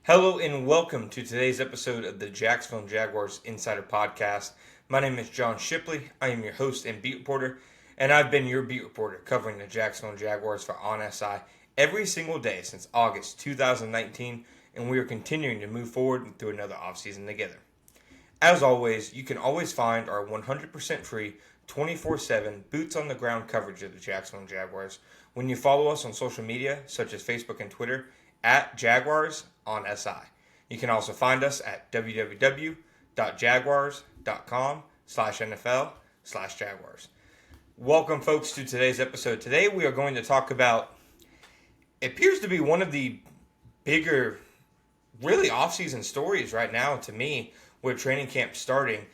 Hello and welcome to today's episode of the Jacksonville Jaguars Insider Podcast. My name is John Shipley. I am your host and beat reporter, and I've been your beat reporter covering the Jacksonville Jaguars for On SI every single day since August 2019, and we are continuing to move forward through another offseason together. As always, you can always find our 100% free 24/7 boots on the ground coverage of the Jacksonville Jaguars when you follow us on social media such as Facebook and Twitter at Jaguars on SI. You can also find us at www.jaguars.com/NFL/Jaguars. Welcome, folks, to today's episode. Today we are going to talk about, it appears to be one of the bigger, really offseason stories right now to me with training camp starting.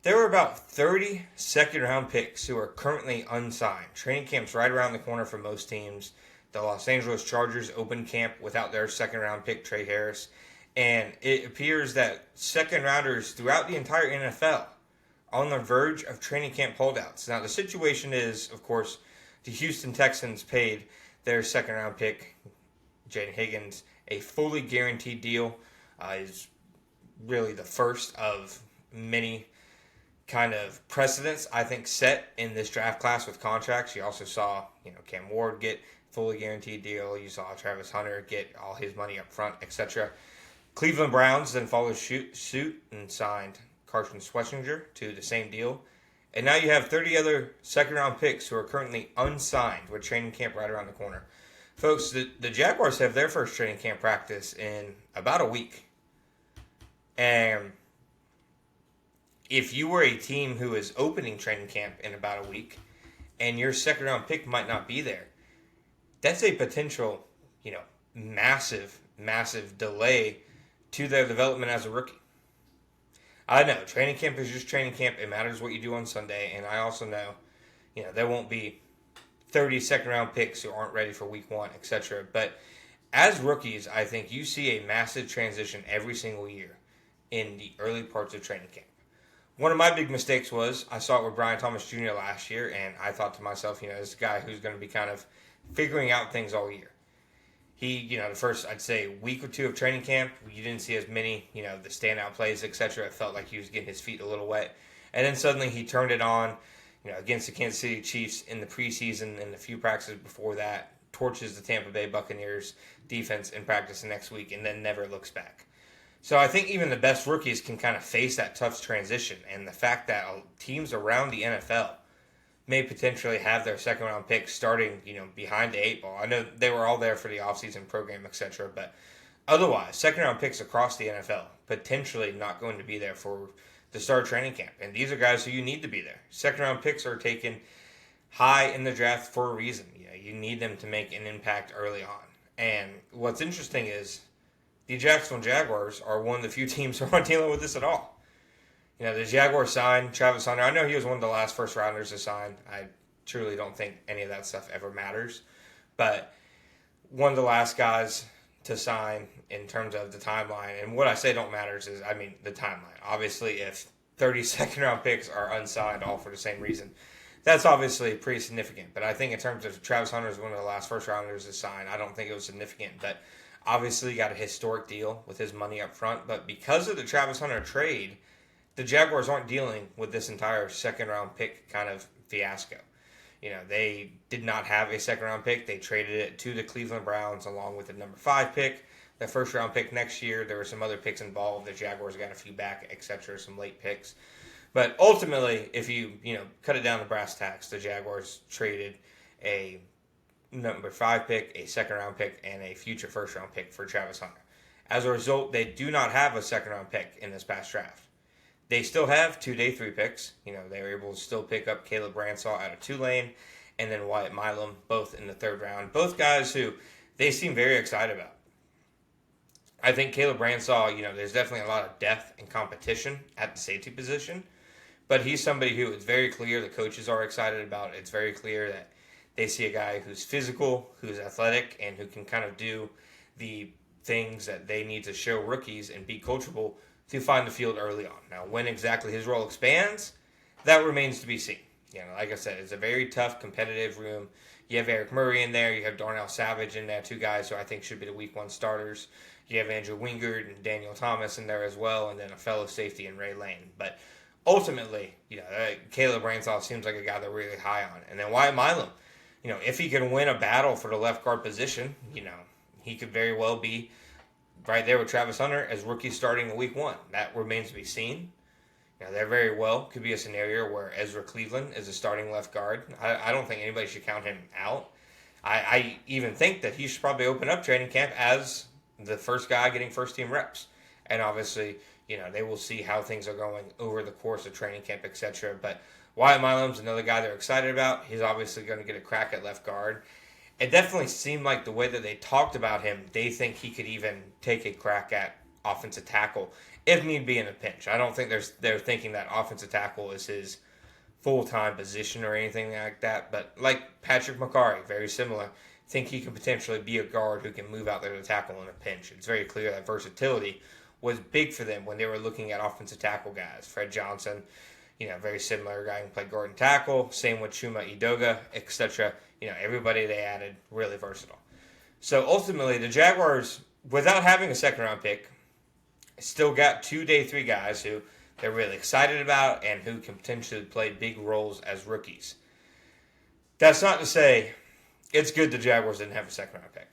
There are about 30 second-round picks who are currently unsigned. Training camp's right around the corner for most teams. The Los Angeles Chargers opened camp without their second-round pick, Trey Harris. And it appears that second-rounders throughout the entire NFL are on the verge of training camp holdouts. Now, the situation is, of course, the Houston Texans paid their second-round pick, Jaden Higgins, a fully guaranteed deal. Is really the first of many kind of precedents, I think, set in this draft class with contracts. You also saw, Cam Ward get fully guaranteed deal. You saw Travis Hunter get all his money up front, etc. Cleveland Browns then followed suit and signed Carson Schwarzenegger to the same deal. And now you have 30 other second-round picks who are currently unsigned with training camp right around the corner. Folks, the Jaguars have their first training camp practice in about a week. And if you were a team who is opening training camp in about a week and your second-round pick might not be there, that's a potential, massive, massive delay to their development as a rookie. I know, training camp is just training camp. It matters what you do on Sunday. And I also know, there won't be 30 second-round picks who aren't ready for week one, etc. But as rookies, I think you see a massive transition every single year in the early parts of training camp. One of my big mistakes was I saw it with Brian Thomas Jr. last year, and I thought to myself, this guy who's going to be kind of figuring out things all year. He, the first, I'd say, week or two of training camp, you didn't see as many, the standout plays, etc. It felt like he was getting his feet a little wet. And then suddenly he turned it on, against the Kansas City Chiefs in the preseason and the few practices before that, torches the Tampa Bay Buccaneers defense in practice the next week, and then never looks back. So I think even the best rookies can kind of face that tough transition, and the fact that teams around the NFL may potentially have their second-round picks starting, behind the eight ball. I know they were all there for the offseason program, etc., but otherwise, second-round picks across the NFL potentially not going to be there for the start of training camp, and these are guys who you need to be there. Second-round picks are taken high in the draft for a reason. You need them to make an impact early on. And what's interesting is the Jacksonville Jaguars are one of the few teams who aren't dealing with this at all. The Jaguars signed Travis Hunter. I know he was one of the last first-rounders to sign. I truly don't think any of that stuff ever matters. But one of the last guys to sign in terms of the timeline. And what I say don't matters is, the timeline. Obviously, if 30 second-round picks are unsigned all for the same reason, that's obviously pretty significant. But I think in terms of Travis Hunter is one of the last first-rounders to sign, I don't think it was significant. But obviously got a historic deal with his money up front. But because of the Travis Hunter trade, the Jaguars aren't dealing with this entire second-round pick kind of fiasco. They did not have a second-round pick. They traded it to the Cleveland Browns along with the number 5 pick. The first-round pick next year, there were some other picks involved. The Jaguars got a few back, etc., some late picks. But ultimately, if you, cut it down to brass tacks, the Jaguars traded a number 5 pick, a second-round pick, and a future first-round pick for Travis Hunter. As a result, they do not have a second-round pick in this past draft. They still have 2 day 3 picks. They were able to still pick up Caleb Branshaw out of Tulane and then Wyatt Milam, both in the 3rd round. Both guys who they seem very excited about. I think Caleb Branshaw, there's definitely a lot of depth and competition at the safety position. But he's somebody who it's very clear the coaches are excited about. It's very clear that they see a guy who's physical, who's athletic, and who can kind of do the things that they need to show rookies and be coachable to find the field early on. Now, when exactly his role expands, that remains to be seen. Like I said, it's a very tough, competitive room. You have Eric Murray in there. You have Darnell Savage in there, two guys who I think should be the week one starters. You have Andrew Wingard and Daniel Thomas in there as well, and then a fellow safety in Ray Lane. But ultimately, Caleb Ransaw seems like a guy they're really high on. And then Wyatt Milam, if he can win a battle for the left guard position, he could very well be right there with Travis Hunter as rookie starting in week one. That remains to be seen. There very well could be a scenario where Ezra Cleveland is a starting left guard. I don't think anybody should count him out. I even think that he should probably open up training camp as the first guy getting first-team reps. And obviously, they will see how things are going over the course of training camp, etc. But Wyatt Milam's another guy they're excited about. He's obviously going to get a crack at left guard. It definitely seemed like the way that they talked about him, they think he could even take a crack at offensive tackle if need be in a pinch. I don't think they're thinking that offensive tackle is his full-time position or anything like that. But like Patrick McCarry, very similar, think he can potentially be a guard who can move out there to tackle in a pinch. It's very clear that versatility was big for them when they were looking at offensive tackle guys. Fred Johnson, very similar guy who can play guard and tackle. Same with Chuma Edoga, etc. Everybody they added, really versatile. So ultimately, the Jaguars, without having a second-round pick, still got 2 day 3 guys who they're really excited about and who can potentially play big roles as rookies. That's not to say it's good the Jaguars didn't have a second-round pick.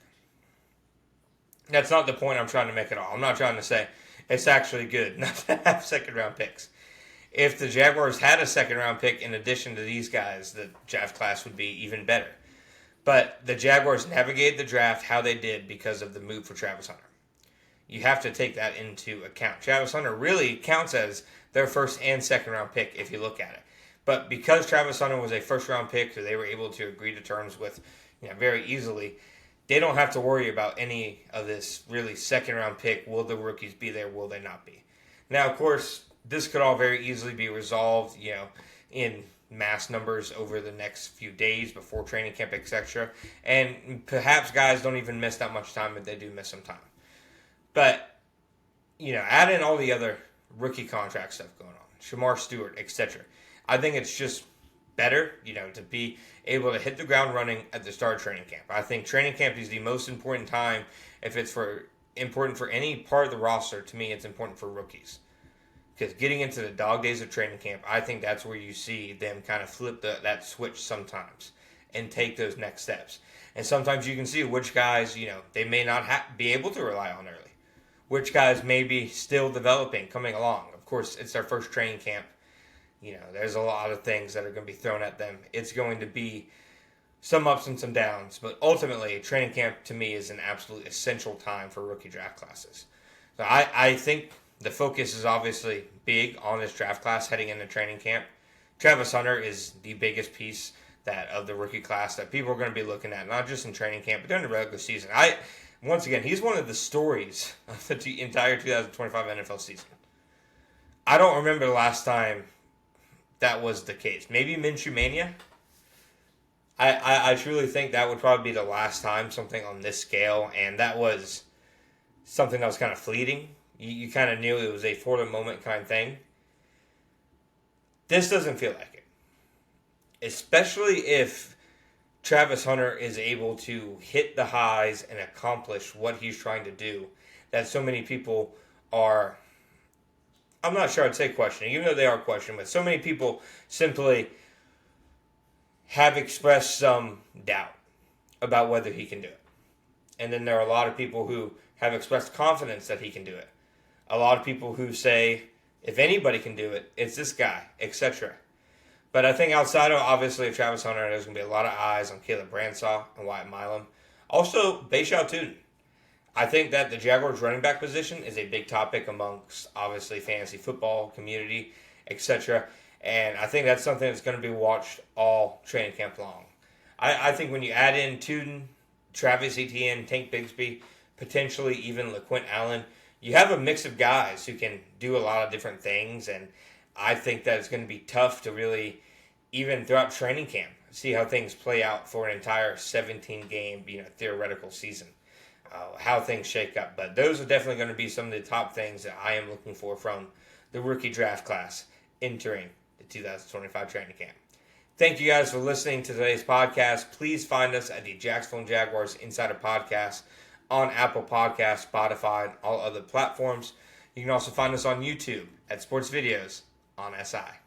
That's not the point I'm trying to make at all. I'm not trying to say it's actually good not to have second-round picks. If the Jaguars had a second-round pick in addition to these guys, the draft class would be even better. But the Jaguars navigated the draft how they did because of the move for Travis Hunter. You have to take that into account. Travis Hunter really counts as their first and second-round pick if you look at it. But because Travis Hunter was a first-round pick who they were able to agree to terms with very easily, they don't have to worry about any of this really second-round pick. Will the rookies be there? Will they not be? Now, of course, this could all very easily be resolved, in mass numbers over the next few days before training camp, etc. And perhaps guys don't even miss that much time if they do miss some time. But, add in all the other rookie contract stuff going on, Shamar Stewart, etc. I think it's just better, to be able to hit the ground running at the start of training camp. I think training camp is the most important time. If it's important for any part of the roster, to me, it's important for rookies. Because getting into the dog days of training camp, I think that's where you see them kind of flip that switch sometimes and take those next steps. And sometimes you can see which guys, they may not be able to rely on early. Which guys may be still developing, coming along. Of course, it's their first training camp. There's a lot of things that are going to be thrown at them. It's going to be some ups and some downs. But ultimately, training camp, to me, is an absolute essential time for rookie draft classes. So I think the focus is obviously big on this draft class heading into training camp. Travis Hunter is the biggest piece of the rookie class that people are going to be looking at, not just in training camp, but during the regular season. Once again, he's one of the stories of the entire 2025 NFL season. I don't remember the last time that was the case. Maybe Minshew Mania? I truly think that would probably be the last time something on this scale, and that was something that was kind of fleeting. You kind of knew it was a for-the-moment kind of thing. This doesn't feel like it. Especially if Travis Hunter is able to hit the highs and accomplish what he's trying to do, that so many people are, I'm not sure I'd say questioning, even though they are questioning, but so many people simply have expressed some doubt about whether he can do it. And then there are a lot of people who have expressed confidence that he can do it. A lot of people who say, if anybody can do it, it's this guy, etc. But I think outside of, obviously, Travis Hunter, there's going to be a lot of eyes on Caleb Ransaw and Wyatt Milam. Also, Bayshaw Tootin. I think that the Jaguars running back position is a big topic amongst, obviously, fantasy football community, etc. And I think that's something that's going to be watched all training camp long. I think when you add in Tootin, Travis Etienne, Tank Bigsby, potentially even LaQuint Allen, you have a mix of guys who can do a lot of different things, and I think that it's going to be tough to really, even throughout training camp, see how things play out for an entire 17-game, theoretical season, how things shake up. But those are definitely going to be some of the top things that I am looking for from the rookie draft class entering the 2025 training camp. Thank you guys for listening to today's podcast. Please find us at the Jacksonville Jaguars Insider Podcast on Apple Podcasts, Spotify, and all other platforms. You can also find us on YouTube at Sports Videos on SI.